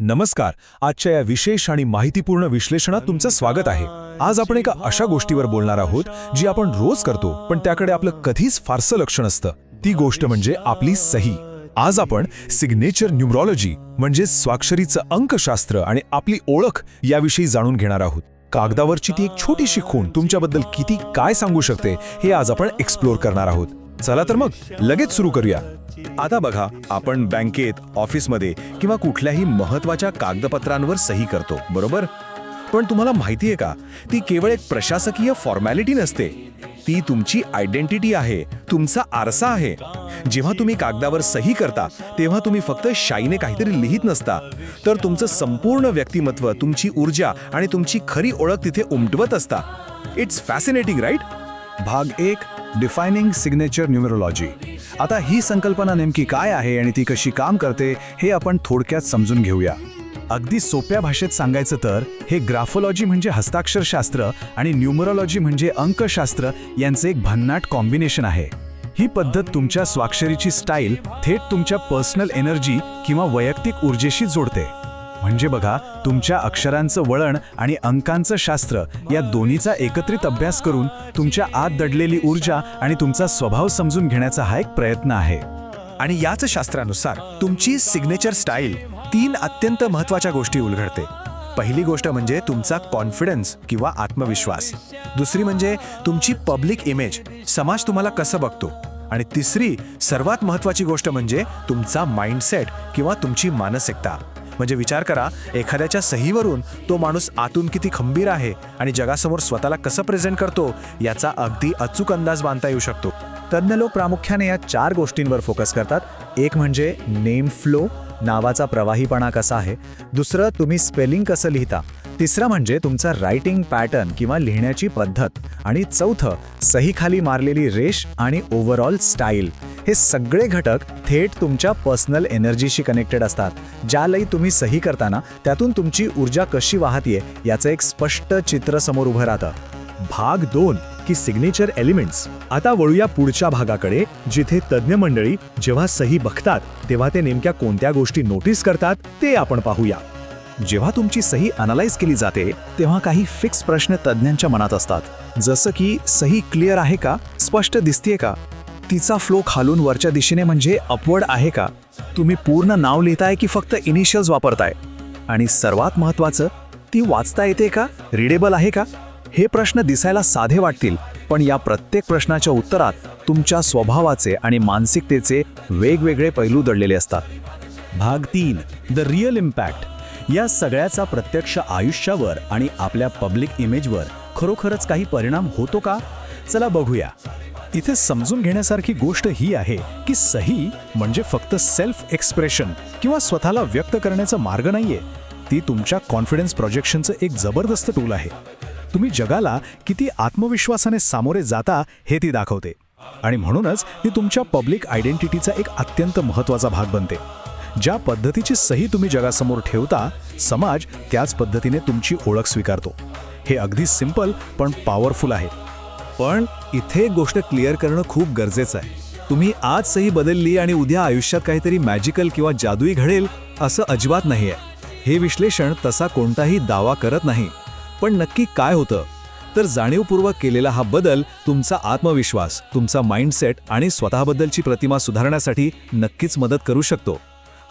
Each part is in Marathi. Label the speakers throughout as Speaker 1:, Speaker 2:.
Speaker 1: नमस्कार. आजच्या या विशेष आणि माहितीपूर्ण विश्लेषणात तुमचं स्वागत आहे. आज आपण एका अशा गोष्टीवर बोलणार आहोत जी आपण रोज करतो पण त्याकडे आपलं कधीच फारसं लक्ष नसतं. ती गोष्ट म्हणजे आपली सही. आज आपण सिग्नेचर न्यूमरॉलॉजी म्हणजे स्वाक्षरीचं अंकशास्त्र आणि आपली ओळख याविषयी जाणून घेणार आहोत. कागदावरची ती एक छोटीशी खूण तुमच्याबद्दल किती काय सांगू शकते हे आज आपण एक्सप्लोर करणार आहोत. चला तर मग लगेच सुरू करूया. आता बघा, आपण बँकेत, ऑफिसमध्ये किंवा कुठल्याही महत्त्वाच्या कागदपत्रांवर सही करतो, बरोबर? पण तुम्हाला माहिती आहे का, ती केवळ एक प्रशासकीय फॉर्मॅलिटी नसते. ती तुमची आयडेंटिटी आहे, तुमचा आरसा आहे. जेव्हा तुम्ही कागदावर सही करता तेव्हा तुम्ही फक्त शाईने काहीतरी लिहित नसता, तर तुमचं संपूर्ण व्यक्तिमत्व, तुमची ऊर्जा आणि तुमची खरी ओळख तिथे उमटवत असता. It's fascinating, right?
Speaker 2: भाग 1, डिफायनिंग सिग्नेचर न्यूमरोलॉजी. आता ही संकल्पना नेमकी काय आहे आणि ती कशी काम करते हे आपण थोडक्यात समजून घेऊया. अगदी सोप्या भाषेत सांगायचं तर हे ग्राफोलॉजी म्हणजे हस्ताक्षरशास्त्र आणि न्यूमरोलॉजी म्हणजे अंकशास्त्र यांचे एक भन्नाट कॉम्बिनेशन आहे. ही पद्धत तुमच्या स्वाक्षरीची स्टाईल थेट तुमच्या पर्सनल एनर्जी किंवा वैयक्तिक ऊर्जेशी जोडते. म्हणजे बघा, तुमच्या अक्षरांचं वळण आणि अंकांचं शास्त्र या दोन्हीचा एकत्रित अभ्यास करून तुमच्या आत दडलेली ऊर्जा आणि तुमचा स्वभाव समजून घेण्याचा हा एक प्रयत्न आहे.
Speaker 3: आणि याच शास्त्रानुसार तुमची सिग्नेचर स्टाईल 3 अत्यंत महत्त्वाच्या गोष्टी उलगडते. पहिली गोष्ट म्हणजे तुमचा कॉन्फिडन्स किंवा आत्मविश्वास. दुसरी म्हणजे तुमची पब्लिक इमेज, समाज तुम्हाला कसं बघतो. आणि तिसरी सर्वात महत्त्वाची गोष्ट म्हणजे तुमचा माइंडसेट किंवा तुमची मानसिकता. म्हणजे विचार करा, एखाद्याच्या सहीवरून तो माणूस आतून किती खंबीर आहे आणि जगासमोर स्वतःला कसं प्रेझेंट करतो याचा अगदी अचूक अंदाज बांधता येऊ शकतो.
Speaker 2: तज्ज्ञ लोक प्रामुख्याने या 4 गोष्टींवर फोकस करतात. एक म्हणजे नेम फ्लो, नावाचा प्रवाहीपणा कसा आहे. दुसरं, तुम्ही स्पेलिंग कसं लिहिता. तिसरं म्हणजे तुमचा रायटिंग पॅटर्न किंवा लिहिण्याची पद्धत. आणि चौथं, सहीखाली मारलेली रेष आणि ओव्हरऑल स्टाईल. हे सगळे घटक थेट तुमच्या पर्सनल एनर्जीशी कनेक्टेड असतात. ज्या लई तुम्ही सही करताना त्यातून तुमची ऊर्जा कशी वाहतीये याचं एक स्पष्ट चित्र समोर उभं राहतं.
Speaker 1: भाग 2 की सिग्नेचर एलिमेंट्स. आता वळूया पुढच्या भागाकडे, जिथे तज्ज्ञ मंडळी जेव्हा सही बघतात तेव्हा ते नेमक्या कोणत्या गोष्टी नोटीस करतात ते आपण पाहूया.
Speaker 2: जेव्हा तुमची सही अनालाइज केली जाते तेव्हा काही फिक्स प्रश्न तज्ज्ञांच्या मनात असतात. जसं की, सही क्लिअर आहे का, स्पष्ट दिसतेय का, तिचा फ्लो खालून वरच्या दिशेने म्हणजे अपवर्ड आहे का, तुम्ही पूर्ण नाव लिहिताय की फक्त इनिशियल्स वापरताय, आणि सर्वात महत्त्वाचं, ती वाचता येते का, रीडेबल आहे का. हे प्रश्न दिसायला साधे वाटतील, पण या प्रत्येक प्रश्नाच्या उत्तरात तुमच्या स्वभावाचे आणि मानसिकतेचे वेगवेगळे पैलू दडलेले असतात.
Speaker 1: भाग 3, द रिअल इम्पॅक्ट. या सगळ्याचा प्रत्यक्ष आयुष्यावर आणि आपल्या पब्लिक इमेजवर खरोखरच काही परिणाम होतो का? चला बघूया. इथे समजून घेण्यासारखी गोष्ट ही आहे की सही म्हणजे फक्त सेल्फ एक्सप्रेशन किंवा स्वतःला व्यक्त करण्याचा मार्ग नाहीये. ती तुमच्या कॉन्फिडन्स प्रोजेक्शनचं एक जबरदस्त टूल आहे. तुम्ही जगाला किती आत्मविश्वासाने सामोरे जाता हे ती दाखवते, आणि म्हणूनच ती तुमच्या पब्लिक आयडेंटिटीचा एक अत्यंत महत्त्वाचा भाग बनते. ज्या पद्धतीची सही तुम्ही जगासमोर ठेवता, समाज त्याच पद्धतीने तुमची ओळख स्वीकारतो. हे अगदी सिंपल पण पॉवरफुल आहे. पण इथे एक गोष्ट क्लिअर करणं खूप गरजेचं आहे. तुम्ही आज सही बदलली आणि उद्या आयुष्यात काहीतरी मॅजिकल किंवा जादुई घडेल असं अजिबात नाही आहे. हे विश्लेषण तसा कोणताही दावा करत नाही. पण नक्की काय होतं तर जाणीवपूर्वक केलेला हा बदल तुमचा आत्मविश्वास, तुमचा माइंडसेट आणि स्वतःबद्दलची प्रतिमा सुधारण्यासाठी नक्कीच मदत करू शकतो.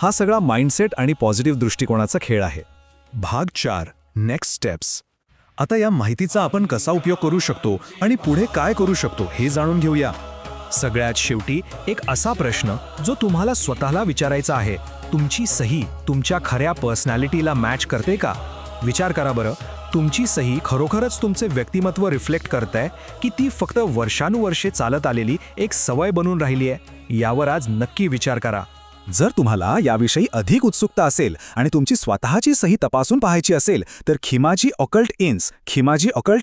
Speaker 1: हा सगळा माइंडसेट आणि पॉझिटिव्ह दृष्टिकोनाचा खेळ आहे.
Speaker 3: भाग 4, नेक्स्ट स्टेप्स. आता या माहितीचा आपण कसा उपयोग करू शकतो आणि पुढे काय करू शकतो हे जाणून घेऊया. सगळ्यात शेवटी एक असा प्रश्न जो तुम्हाला स्वतःला विचारायचा आहे, तुमची सही तुमच्या खऱ्या पर्सनॅलिटीला मॅच करते का? विचार करा बरं, तुमची सही खरोखरच तुमचे व्यक्तिमत्व रिफ्लेक्ट करते की ती फक्त वर्षानुवर्षे चालत आलेली एक सवय बनून राहिली आहे? यावर आज नक्की विचार करा.
Speaker 2: जर तुम्हाला याविषयी अधिक उत्सुकता असेल आणि तुमची स्वतःची सही तपासून पाहायची असेल तर खिमाजी ऑकल्ट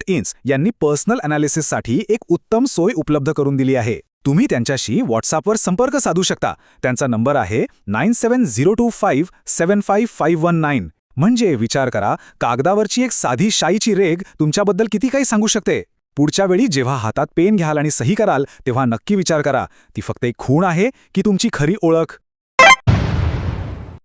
Speaker 2: इन्स यांनी पर्सनल अनालिसिससाठी एक उत्तम सोय उपलब्ध करून दिली आहे. तुम्ही त्यांच्याशी व्हॉट्सअपवर संपर्क साधू शकता. त्यांचा नंबर आहे 9702575519. म्हणजे विचार करा, कागदावरची एक साधी शाईची रेघ तुमच्याबद्दल किती काही सांगू शकते. पुढच्या वेळी जेव्हा हातात पेन घ्याल आणि सही कराल तेव्हा नक्की विचार करा, ती फक्त एक खूण आहे की तुमची खरी ओळख.